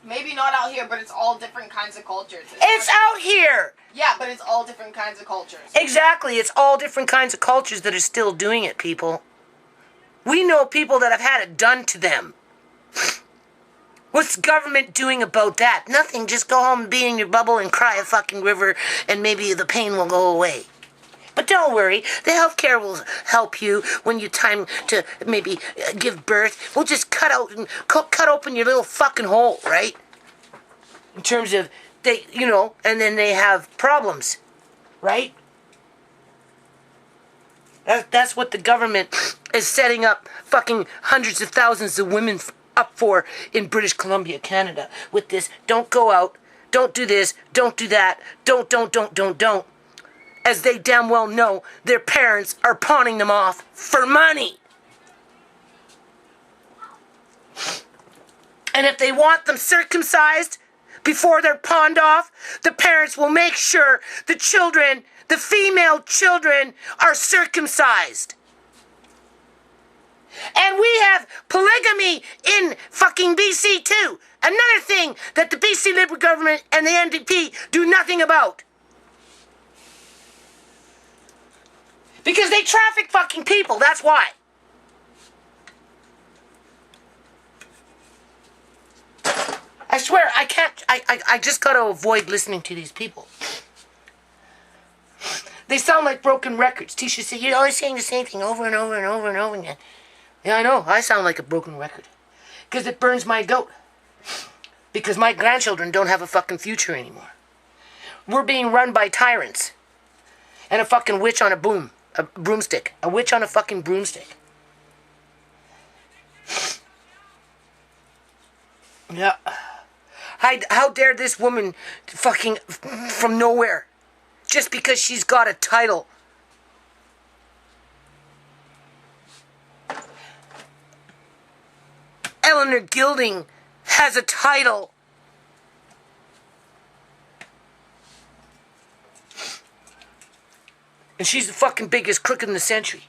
Maybe not out here, but it's all different kinds of cultures. It's out here. Yeah, but it's all different kinds of cultures. Exactly. It's all different kinds of cultures that are still doing it, people. We know people that have had it done to them. What's the government doing about that? Nothing. Just go home and be in your bubble and cry a fucking river, and maybe the pain will go away. But don't worry, the healthcare will help you when you time to maybe give birth. We'll just cut open your little fucking hole, right? In terms of and then they have problems, right? That's what the government is setting up fucking hundreds of thousands of women up for in British Columbia, Canada, with this don't go out, don't do this, don't do that, don't. As they damn well know, their parents are pawning them off for money. And if they want them circumcised before they're pawned off, the parents will make sure the children, the female children, are circumcised. And we have polygamy in fucking BC too. Another thing that the BC Liberal government and the NDP do nothing about. Because they traffic fucking people, that's why. I swear, I can't, I just gotta avoid listening to these people. They sound like broken records. Tisha said, you're always saying the same thing over and over and over and over again. Yeah, I know, I sound like a broken record. Because it burns my goat. Because my grandchildren don't have a fucking future anymore. We're being run by tyrants. And a fucking witch on a broomstick. A witch on a fucking broomstick. Yeah. How dare this woman fucking from nowhere, just because she's got a title. Eleanor Gilding has a title. And she's the fucking biggest crook in the century.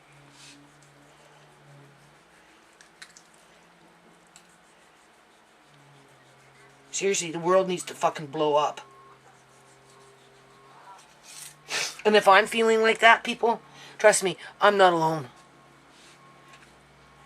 Seriously, the world needs to fucking blow up. And if I'm feeling like that, people, trust me, I'm not alone.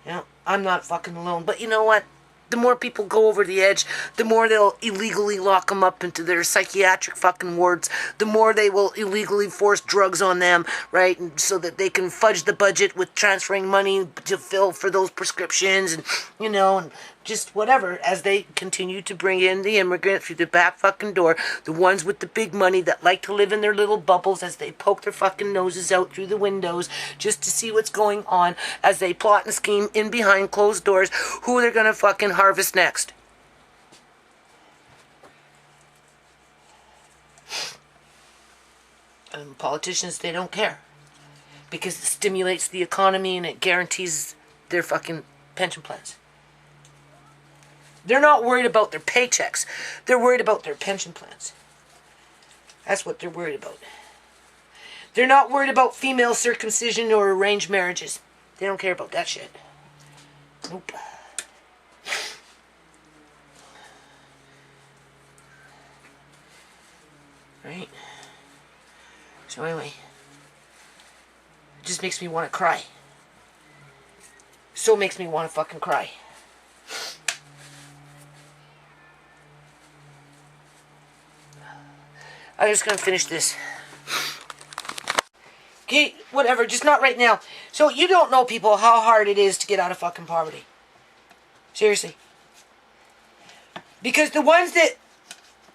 Yeah, I'm not fucking alone. But you know what? the more people go over the edge, the more they'll illegally lock them up into their psychiatric fucking wards, the more they will illegally force drugs on them, right? And so that they can fudge the budget with transferring money to fill for those prescriptions and, and just whatever, as they continue to bring in the immigrant through the back fucking door, the ones with the big money that like to live in their little bubbles as they poke their fucking noses out through the windows just to see what's going on as they plot and scheme in behind closed doors who they're gonna fucking harvest next. And politicians, they don't care because it stimulates the economy and it guarantees their fucking pension plans. They're not worried about their paychecks. They're worried about their pension plans. That's what they're worried about. They're not worried about female circumcision or arranged marriages. They don't care about that shit. Nope. Right? So anyway, it just makes me want to cry. So makes me want to fucking cry. I'm just gonna finish this. Okay, whatever, just not right now. So you don't know, people, how hard it is to get out of fucking poverty. Seriously. Because the ones that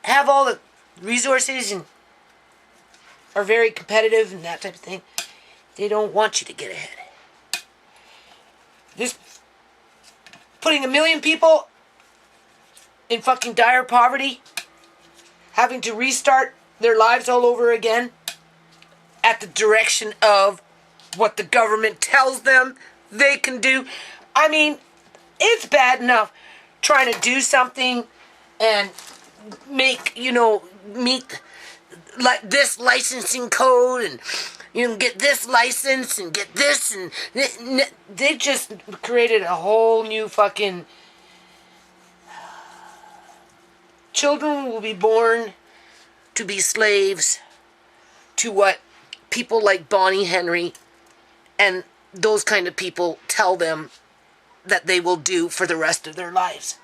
have all the resources and are very competitive and that type of thing, they don't want you to get ahead. This putting 1 million people in fucking dire poverty, having to restart their lives all over again at the direction of what the government tells them they can do. I mean, it's bad enough trying to do something and make, meet like this licensing code and get this license and get this, and they just created a whole new fucking... Children will be born to be slaves to what people like Bonnie Henry and those kind of people tell them that they will do for the rest of their lives.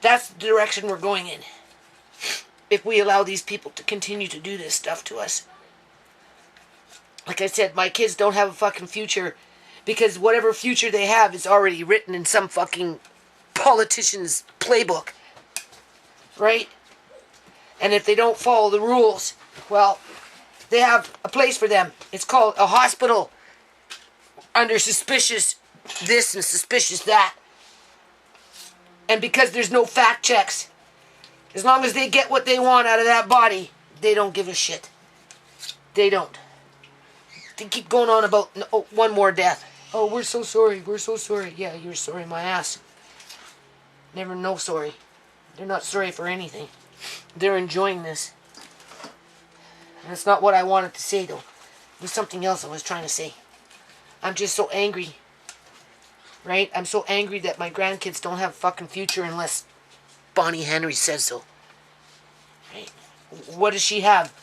That's the direction we're going in. If we allow these people to continue to do this stuff to us. Like I said, my kids don't have a fucking future because whatever future they have is already written in some fucking politician's playbook. Right? And if they don't follow the rules, well, they have a place for them. It's called a hospital under suspicious this and suspicious that. And because there's no fact checks, as long as they get what they want out of that body, they don't give a shit. They don't. They keep going on about one more death. Oh, we're so sorry. We're so sorry. Yeah, you're sorry my ass. Never no sorry. They're not sorry for anything. They're enjoying this. And that's not what I wanted to say, though. It was something else I was trying to say. I'm just so angry. Right? I'm so angry that my grandkids don't have a fucking future unless Bonnie Henry says so. Right? What does she have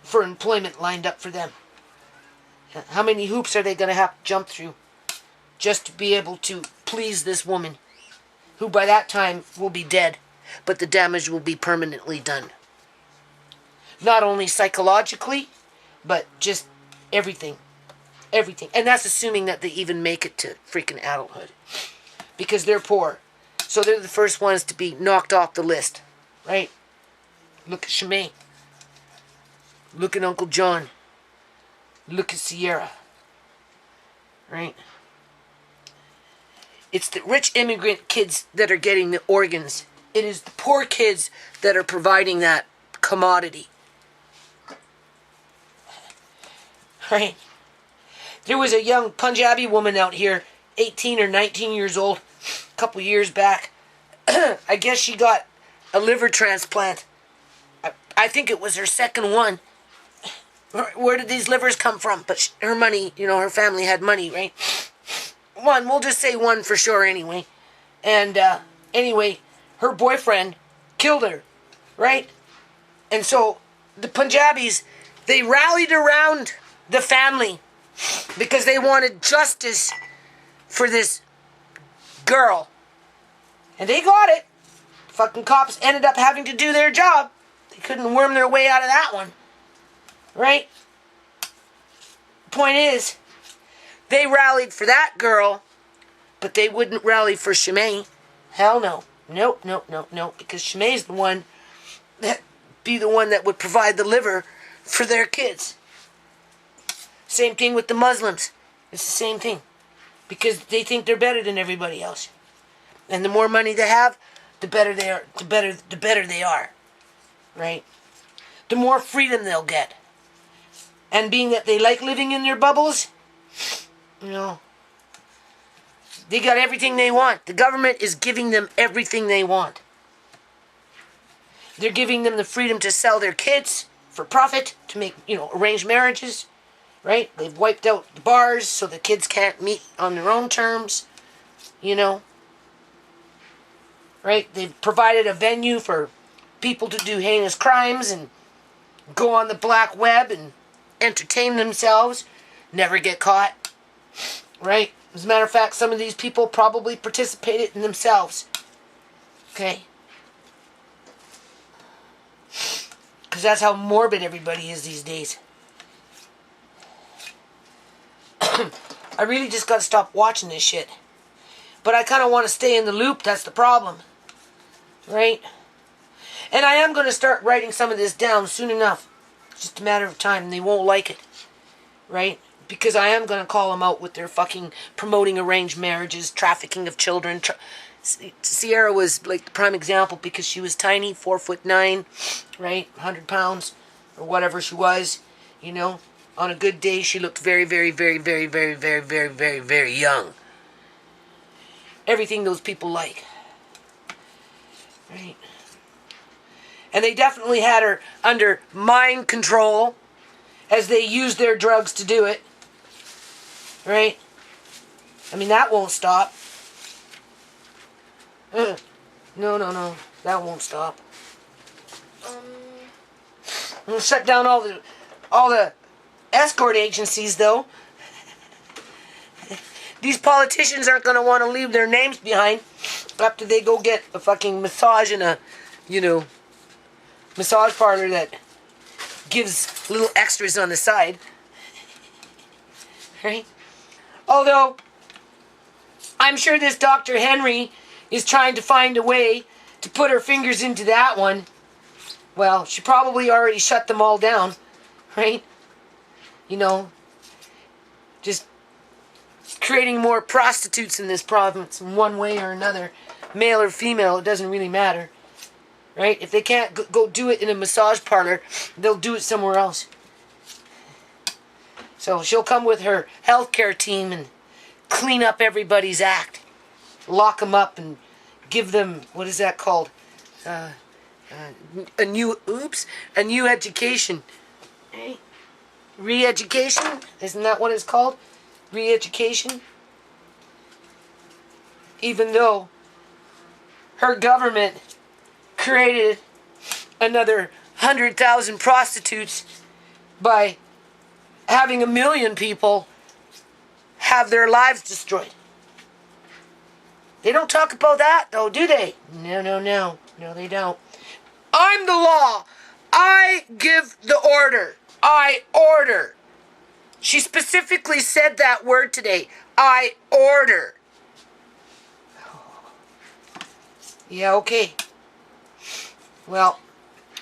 for employment lined up for them? How many hoops are they going to have to jump through just to be able to please this woman, who by that time will be dead, but the damage will be permanently done? Not only psychologically, but just everything. Everything. And that's assuming that they even make it to freaking adulthood. Because they're poor. So they're the first ones to be knocked off the list. Right? Look at Shemaine. Look at Uncle John. Look at Sierra. Right? It's the rich immigrant kids that are getting the organs. It is the poor kids that are providing that commodity. Right? There was a young Punjabi woman out here, 18 or 19 years old, a couple years back. I guess she got a liver transplant. I think it was her second one. Where did these livers come from? But her money, her family had money, right? One, we'll just say one for sure anyway. And anyway, her boyfriend killed her, right? And so the Punjabis, they rallied around the family because they wanted justice for this girl. And they got it. Fucking cops ended up having to do their job. They couldn't worm their way out of that one. Right? Point is, they rallied for that girl, but they wouldn't rally for Shimei. Hell no. Nope. Because Shimei's the one that be the one that would provide the liver for their kids. Same thing with the Muslims. It's the same thing. Because they think they're better than everybody else. And the more money they have, the better they are. The better they are. Right? The more freedom they'll get. And being that they like living in their bubbles, you know, they got everything they want. The government is giving them everything they want. They're giving them the freedom to sell their kids for profit, to make, arranged marriages, right? They've wiped out the bars so the kids can't meet on their own terms, right? They've provided a venue for people to do heinous crimes and go on the black web and entertain themselves, never get caught, right? As a matter of fact, some of these people probably participated in themselves, okay? Because that's how morbid everybody is these days. I really just got to stop watching this shit. But I kind of want to stay in the loop. That's the problem. Right? And I am going to start writing some of this down soon enough. It's just a matter of time. And they won't like it. Right? Because I am going to call them out with their fucking promoting arranged marriages, trafficking of children. Sierra was like the prime example because she was tiny, 4'9", right, 100 pounds or whatever she was. On a good day she looked very, very, very, very, very, very, very, very, very young. Everything those people like, right? And they definitely had her under mind control as they used their drugs to do it, right? I mean, that won't stop. No, that won't stop. We'll shut down all the escort agencies, though. These politicians aren't going to want to leave their names behind after they go get a fucking massage in a, massage parlor that gives little extras on the side. Right? Although, I'm sure this Dr. Henry is trying to find a way to put her fingers into that one. Well, she probably already shut them all down, right? Just creating more prostitutes in this province in one way or another. Male or female, it doesn't really matter, right? If they can't go do it in a massage parlor, they'll do it somewhere else. So she'll come with her healthcare team and clean up everybody's act. Lock them up and give them, what is that called? A new education. Hey? Re-education? Isn't that what it's called? Re-education? Even though her government created another 100,000 prostitutes by having 1 million people have their lives destroyed. They don't talk about that, though, do they? No. No, they don't. I'm the law. I give the order. I order. She specifically said that word today. I order. Yeah, okay. Well,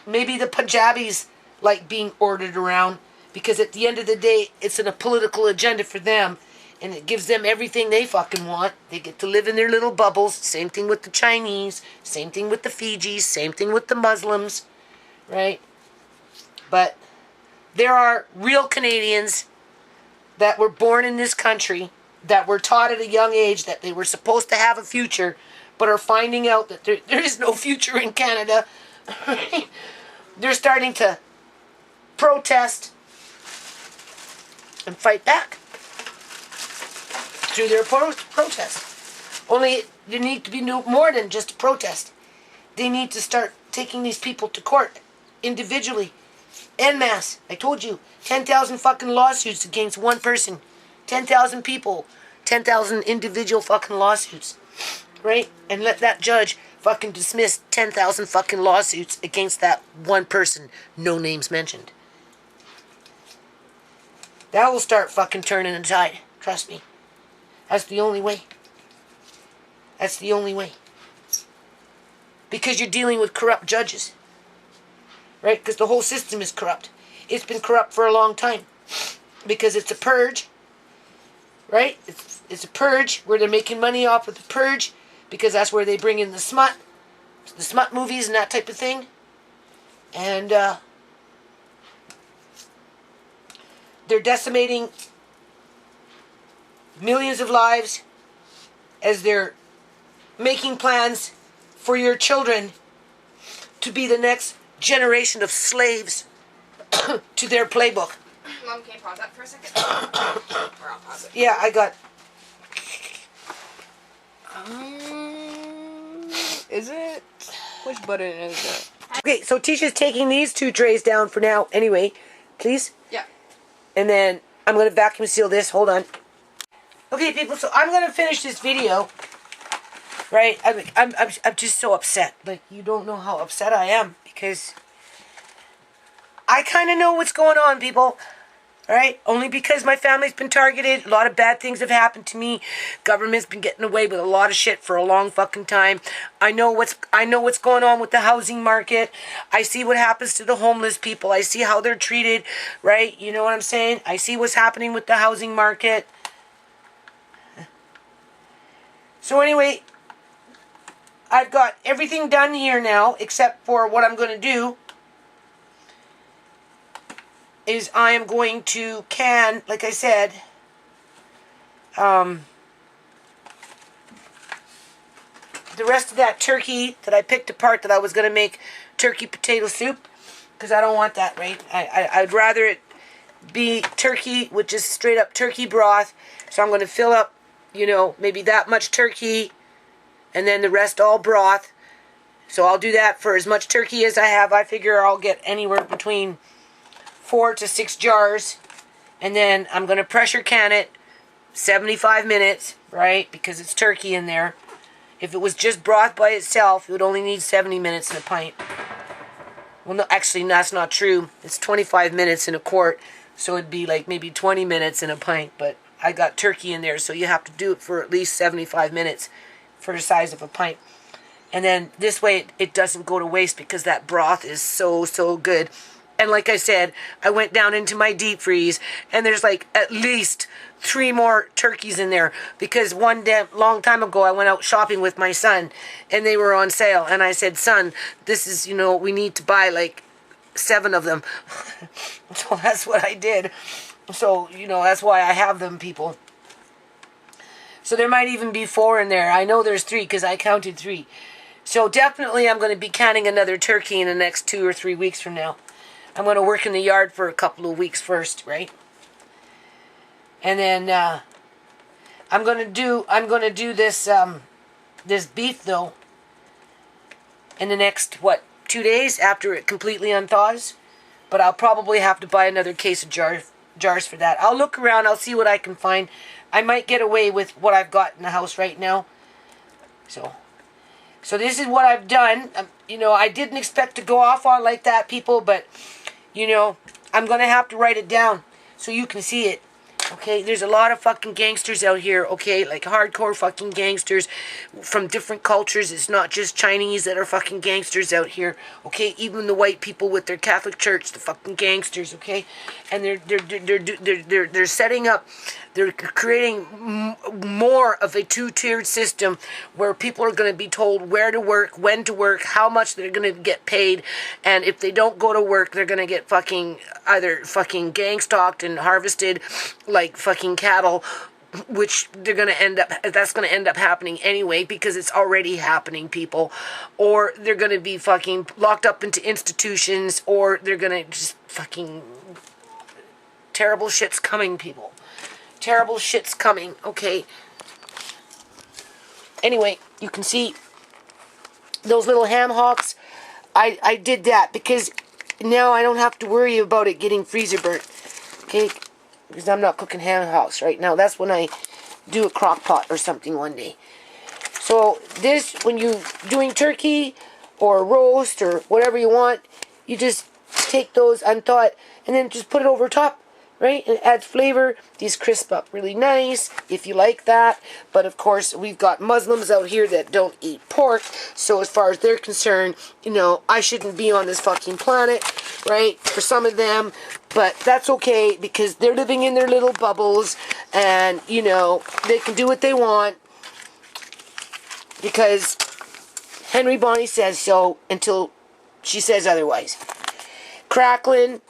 maybe the Punjabis like being ordered around because at the end of the day, it's a political agenda for them. And it gives them everything they fucking want. They get to live in their little bubbles. Same thing with the Chinese. Same thing with the Fijis. Same thing with the Muslims. Right? But there are real Canadians that were born in this country, that were taught at a young age that they were supposed to have a future, but are finding out that there is no future in Canada. They're starting to protest and fight back through their protest. Only there need to be no more than just a protest. They need to start taking these people to court individually, en masse. I told you, 10,000 fucking lawsuits against one person. 10,000 people, 10,000 individual fucking lawsuits. right? And let that judge fucking dismiss 10,000 fucking lawsuits against that one person, no names mentioned. That will start fucking turning the tide. Trust me. That's the only way. That's the only way. Because you're dealing with corrupt judges. Right? Because the whole system is corrupt. It's been corrupt for a long time. Because it's a purge. Right? It's a purge where they're making money off of the purge. Because that's where they bring in the smut movies and that type of thing. And they're decimating millions of lives as they're making plans for your children to be the next generation of slaves to their playbook. Mom, can you pause that for a second? Or I'll pause it. Yeah, I got... Is it? Which button is it? Okay, so Tisha's taking these 2 trays down for now. Anyway, please. Yeah. And then I'm going to vacuum seal this. Hold on. Okay, people, so I'm going to finish this video. Right? I'm just so upset. Like, you don't know how upset I am. Because I kind of know what's going on, people. Alright? Only because my family's been targeted. A lot of bad things have happened to me. Government's been getting away with a lot of shit for a long fucking time. I know what's going on with the housing market. I see what happens to the homeless people. I see how they're treated. Right? You know what I'm saying? I see what's happening with the housing market. So anyway, I've got everything done here now, except for what I'm going to do is I am going to can, like I said, the rest of that turkey that I picked apart that I was going to make turkey potato soup, because I don't want that, right? I'd rather it be turkey with just straight up turkey broth. So I'm going to fill up, you know, maybe that much turkey and then the rest all broth. So I'll do that for as much turkey as I have. I figure I'll get anywhere between 4 to 6 jars, and then I'm going to pressure can it 75 minutes, right, because it's turkey in there. If it was just broth by itself, it would only need 70 minutes in a pint. Well, no, actually, that's not true. It's 25 minutes in a quart, so it'd be like maybe 20 minutes in a pint, but I got turkey in there, so you have to do it for at least 75 minutes for the size of a pint. And then this way it doesn't go to waste because that broth is so good. And like I said, I went down into my deep freeze, and there's like at least 3 more turkeys in there, because one damn long time ago I went out shopping with my son, and they were on sale, and I said, son, this is, you know, we need to buy like 7 of them. So that's what I did. So, you know, that's why I have them, people. So there might even be 4 in there. I know there's 3 because I counted 3. So definitely I'm going to be canning another turkey in the next 2 or 3 weeks from now. I'm going to work in the yard for a couple of weeks first, right? And then I'm going to do this this beef though in the next 2 days after it completely unthaws. But I'll probably have to buy another case of jars for that. I'll look around. I'll see what I can find. I might get away with what I've got in the house right now. So this is what I've done. You know, I didn't expect to go off on like that, people, but you know, I'm going to have to write it down so you can see it. Okay, there's a lot of fucking gangsters out here, okay, like hardcore fucking gangsters from different cultures. It's not just Chinese that are fucking gangsters out here, okay, even the white people with their Catholic church, the fucking gangsters, okay, and they're setting up, they're creating more of a 2-tiered system where people are going to be told where to work, when to work, how much they're going to get paid, and if they don't go to work, they're going to get fucking either fucking gang stalked and harvested like fucking cattle, which that's going to end up happening anyway because it's already happening, people. Or they're going to be fucking locked up into institutions, or they're going to just fucking... Terrible shit's coming, people. Terrible shit's coming, okay? Anyway, you can see those little ham hocks. I did that because now I don't have to worry about it getting freezer burnt, okay? Because I'm not cooking ham hocks right now. That's when I do a crock pot or something one day. So this, when you doing turkey or roast or whatever you want, you just take those unthawed and then just put it over top, right? And it adds flavor. These crisp up really nice if you like that. But of course, we've got Muslims out here that don't eat pork. So as far as they're concerned, you know, I shouldn't be on this fucking planet, right? For some of them. But that's okay because they're living in their little bubbles and, you know, they can do what they want because Henry Bonnie says so until she says otherwise. Crackling,